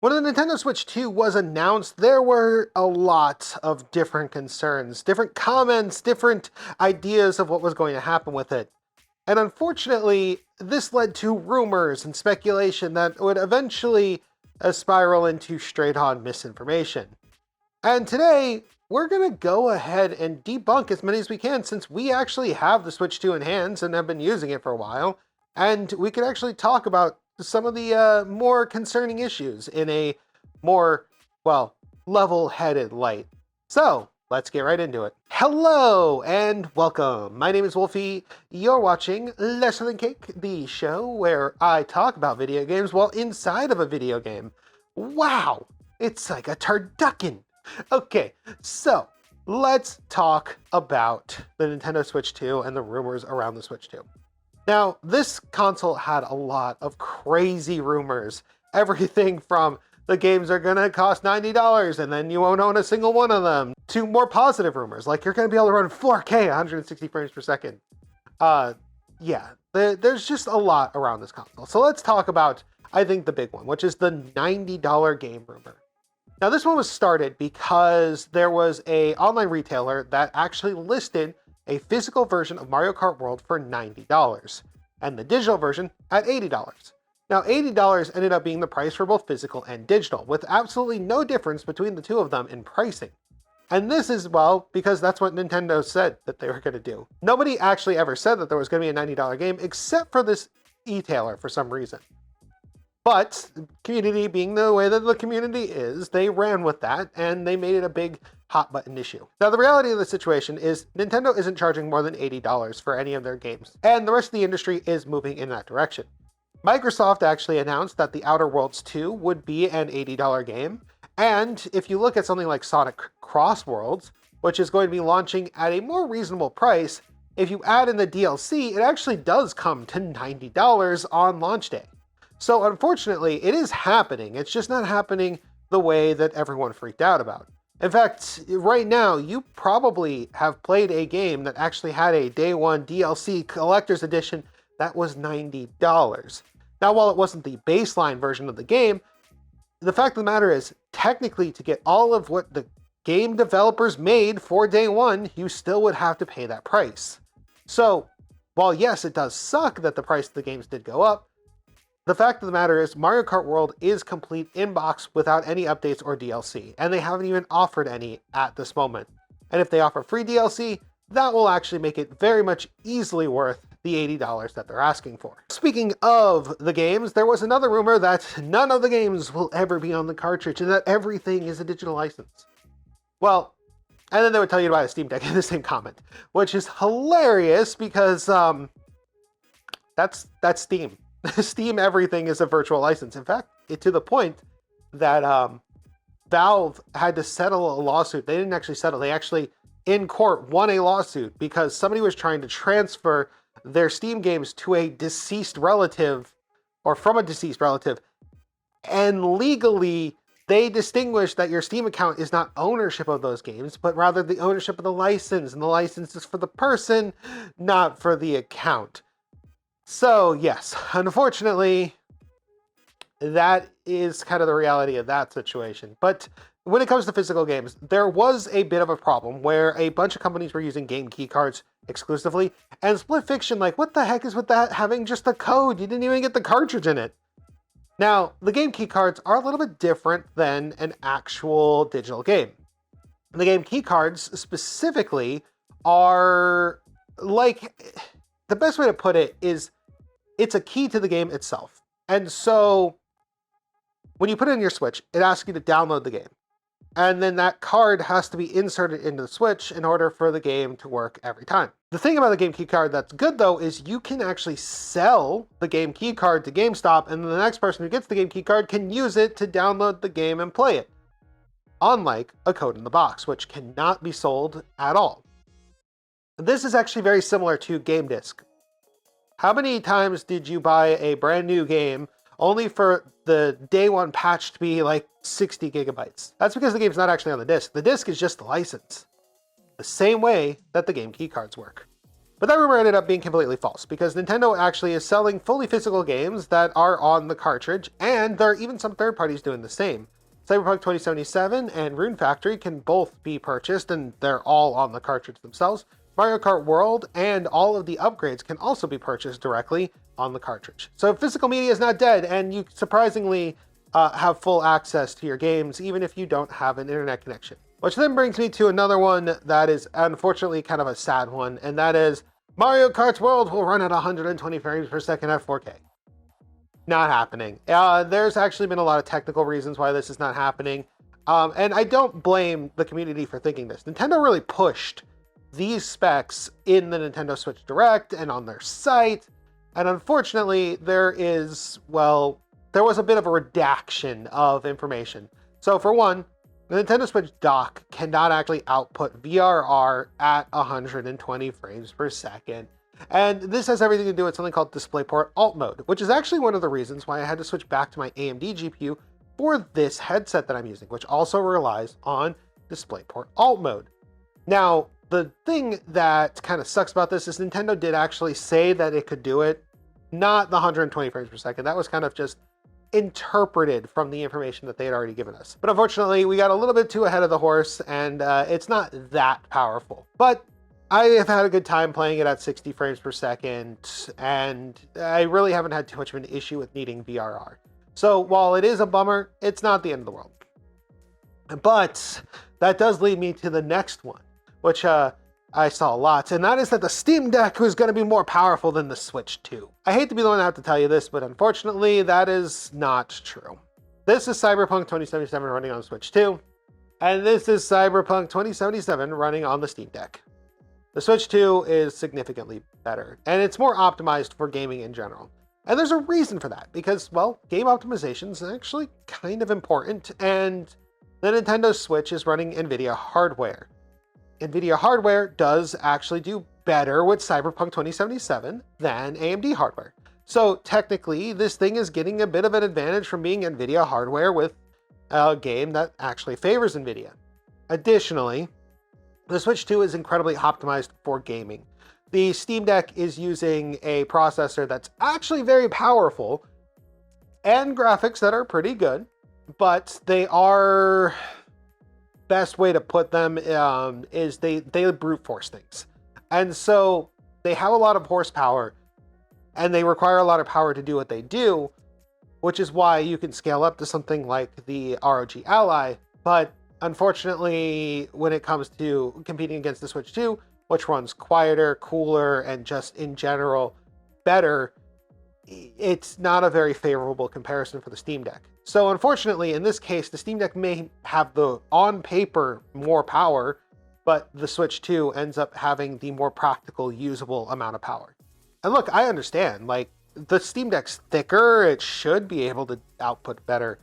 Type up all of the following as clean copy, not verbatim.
When the Nintendo Switch 2 was announced, there were a lot of different concerns, different comments, different ideas of what was going to happen with it. And unfortunately, this led to rumors and speculation that would eventually spiral into straight-on misinformation. And today, we're going to go ahead and debunk as many as we can, since we actually have the Switch 2 in hands and have been using it for a while. And we can actually talk about some of the more concerning issues in a more, well, level-headed light. So, let's get right into it. Hello and welcome. My name is Wolfy. You're watching Lesser Than Cake, the show where I talk about video games while inside of a video game. Wow, it's like a turducken. Okay, so let's talk about the Nintendo Switch 2 and the rumors around the Switch 2. Now, this console had a lot of crazy rumors. Everything from the games are gonna cost $90 and then you won't own a single one of them, to more positive rumors, like you're gonna be able to run 4K 160 frames per second. There's just a lot around this console. So let's talk about, I think, the big one, which is the $90 game rumor. Now, this one was started because there was an online retailer that actually listed a physical version of Mario Kart World for $90 and the digital version at $80. Now, $80 ended up being the price for both physical and digital, with absolutely no difference between the two of them in pricing. And this is, well, because that's what Nintendo said that they were going to do. Nobody actually ever said that there was going to be a $90 game except for this e-tailer for some reason. But community being the way that the community is, they ran with that and they made it a big hot button issue. Now, the reality of the situation is Nintendo isn't charging more than $80 for any of their games, and the rest of the industry is moving in that direction. Microsoft actually announced that The Outer Worlds 2 would be an $80 game, and if you look at something like Sonic Cross Worlds, which is going to be launching at a more reasonable price, if you add in the DLC, it actually does come to $90 on launch day. So unfortunately, it is happening. It's just not happening the way that everyone freaked out about. In fact, right now, you probably have played a game that actually had a day one DLC collector's edition that was $90. Now, while it wasn't the baseline version of the game, the fact of the matter is, technically, to get all of what the game developers made for day one, you still would have to pay that price. So, while yes, it does suck that the price of the games did go up, the fact of the matter is Mario Kart World is complete in-box without any updates or DLC, and they haven't even offered any at this moment. And if they offer free DLC, that will actually make it very much easily worth the $80 that they're asking for. Speaking of the games, there was another rumor that none of the games will ever be on the cartridge and that everything is a digital license. Well, and then they would tell you to buy a Steam Deck in the same comment, which is hilarious because that's Steam. Steam everything is a virtual license. In fact, to the point that Valve had to settle a lawsuit. They didn't actually settle. They actually, in court, won a lawsuit because somebody was trying to transfer their Steam games to a deceased relative or from a deceased relative. And legally, they distinguish that your Steam account is not ownership of those games, but rather the ownership of the license. And the license is for the person, not for the account. So yes, unfortunately, that is kind of the reality of that situation. But when it comes to physical games, there was a bit of a problem where a bunch of companies were using game key cards exclusively, and Split Fiction, like, what the heck is with that having just a code? You didn't even get the cartridge in it. Now, the game key cards are a little bit different than an actual digital game. The game key cards specifically are like, the best way to put it is it's a key to the game itself. And so when you put it in your Switch, it asks you to download the game. And then that card has to be inserted into the Switch in order for the game to work every time. The thing about the game key card that's good though is you can actually sell the game key card to GameStop, and the next person who gets the game key card can use it to download the game and play it. Unlike a code in the box, which cannot be sold at all. This is actually very similar to Game Disc. How many times did you buy a brand new game only for the day one patch to be like 60 gigabytes? That's because the game's not actually on the disc. The disc is just the license. The same way that the game key cards work. But that rumor ended up being completely false because Nintendo actually is selling fully physical games that are on the cartridge, and there are even some third parties doing the same. Cyberpunk 2077 and Rune Factory can both be purchased, and they're all on the cartridge themselves. Mario Kart World and all of the upgrades can also be purchased directly on the cartridge. So physical media is not dead, and you surprisingly have full access to your games even if you don't have an internet connection. Which then brings me to another one that is unfortunately kind of a sad one, and that is Mario Kart World will run at 120 frames per second at 4K. Not happening. There's actually been a lot of technical reasons why this is not happening, and I don't blame the community for thinking this. Nintendo really pushed these specs in the Nintendo Switch Direct and on their site, and unfortunately there was a bit of a redaction of information. So for one, the Nintendo Switch dock cannot actually output VRR at 120 frames per second. And this has everything to do with something called DisplayPort Alt Mode, which is actually one of the reasons why I had to switch back to my AMD GPU for this headset that I'm using, which also relies on DisplayPort Alt Mode. Now, the thing that kind of sucks about this is Nintendo did actually say that it could do it, not the 120 frames per second. That was kind of just interpreted from the information that they had already given us. But unfortunately, we got a little bit too ahead of the horse, and it's not that powerful. But I have had a good time playing it at 60 frames per second, and I really haven't had too much of an issue with needing VRR. So while it is a bummer, it's not the end of the world. But that does lead me to the next one, which I saw lots, and that is that the Steam Deck was going to be more powerful than the Switch 2. I hate to be the one to have to tell you this, but unfortunately, that is not true. This is Cyberpunk 2077 running on Switch 2, and this is Cyberpunk 2077 running on the Steam Deck. The Switch 2 is significantly better, and it's more optimized for gaming in general. And there's a reason for that, because, well, game optimization is actually kind of important, and the Nintendo Switch is running NVIDIA hardware. NVIDIA hardware does actually do better with Cyberpunk 2077 than AMD hardware. So technically, this thing is getting a bit of an advantage from being NVIDIA hardware with a game that actually favors NVIDIA. Additionally, the Switch 2 is incredibly optimized for gaming. The Steam Deck is using a processor that's actually very powerful and graphics that are pretty good, but they are... best way to put them is they brute force things. And so they have a lot of horsepower and they require a lot of power to do what they do, which is why you can scale up to something like the ROG Ally. But unfortunately, when it comes to competing against the Switch 2, which runs quieter, cooler, and just in general better, it's not a very favorable comparison for the Steam Deck. So unfortunately, in this case, the Steam Deck may have the, on paper, more power, but the Switch 2 ends up having the more practical, usable amount of power. And look, I understand, like, the Steam Deck's thicker, it should be able to output better,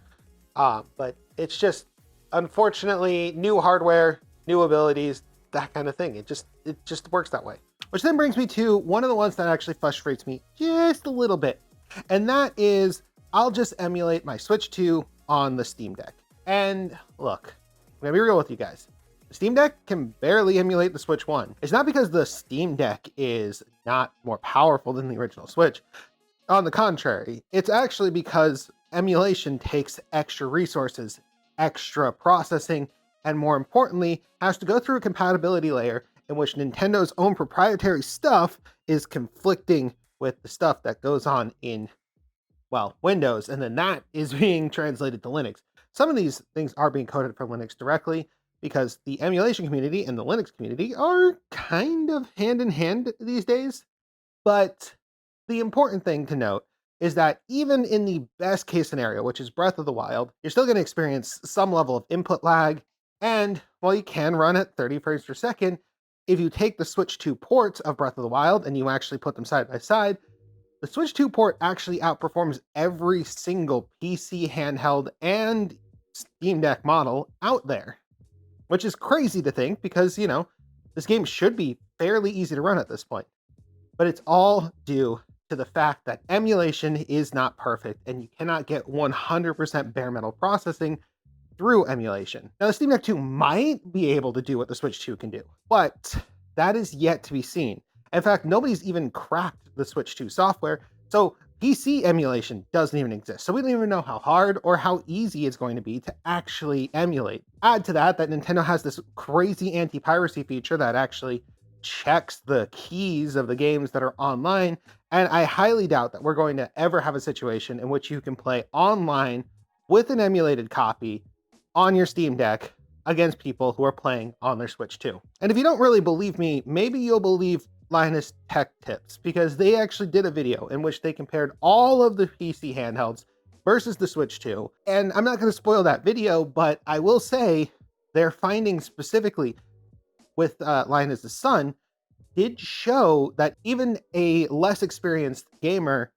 but it's just, unfortunately, new hardware, new abilities, that kind of thing. It just works that way. Which then brings me to one of the ones that actually frustrates me just a little bit, and that is I'll just emulate my Switch 2 on the Steam Deck. And look, I'm gonna be real with you guys. The Steam Deck can barely emulate the Switch 1. It's not because the Steam Deck is not more powerful than the original Switch. On the contrary, it's actually because emulation takes extra resources, extra processing, and more importantly, has to go through a compatibility layer in which Nintendo's own proprietary stuff is conflicting with the stuff that goes on in, well, Windows, and then that is being translated to Linux. Some of these things are being coded for Linux directly because the emulation community and the Linux community are kind of hand in hand these days. But the important thing to note is that even in the best case scenario, which is Breath of the Wild, you're still going to experience some level of input lag. And while you can run at 30 frames per second, if you take the Switch 2 ports of Breath of the Wild and you actually put them side by side, the Switch 2 port actually outperforms every single PC, handheld, and Steam Deck model out there. Which is crazy to think because, you know, this game should be fairly easy to run at this point. But it's all due to the fact that emulation is not perfect and you cannot get 100% bare metal processing through emulation. Now, the Steam Deck 2 might be able to do what the Switch 2 can do, but that is yet to be seen. In fact, nobody's even cracked the Switch 2 software, so PC emulation doesn't even exist. So we don't even know how hard or how easy it's going to be to actually emulate. Add to that Nintendo has this crazy anti-piracy feature that actually checks the keys of the games that are online, and I highly doubt that we're going to ever have a situation in which you can play online with an emulated copy on your Steam Deck against people who are playing on their Switch 2. And if you don't really believe me, maybe you'll believe Linus Tech Tips, because they actually did a video in which they compared all of the PC handhelds versus the Switch 2. And I'm not going to spoil that video, but I will say their findings specifically with Linus' son did show that even a less experienced gamer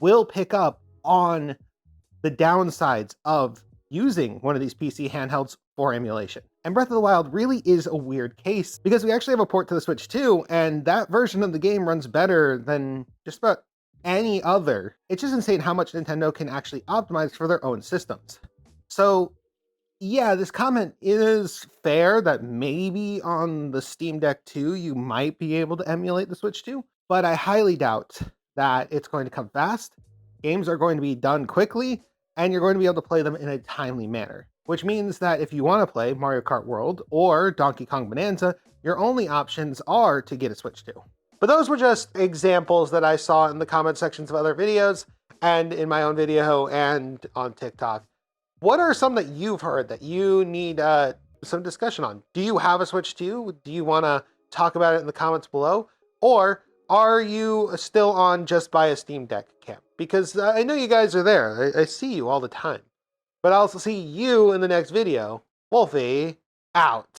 will pick up on the downsides of using one of these PC handhelds for emulation. And Breath of the Wild really is a weird case because we actually have a port to the Switch 2, and that version of the game runs better than just about any other. It's just insane how much Nintendo can actually optimize for their own systems. So yeah, this comment is fair that maybe on the Steam Deck 2 you might be able to emulate the Switch 2, but I highly doubt that it's going to come fast. Games are going to be done quickly, and you're going to be able to play them in a timely manner, which means that if you want to play Mario Kart World or Donkey Kong Bonanza, your only options are to get a Switch 2. But those were just examples that I saw in the comment sections of other videos and in my own video and on TikTok. What are some that you've heard that you need some discussion on? Do you have a Switch 2? Do you want to talk about it in the comments below? Or are you still on just buy a Steam Deck camp? Because I know you guys are there. I see you all the time. But I'll also see you in the next video. Wolfy, out.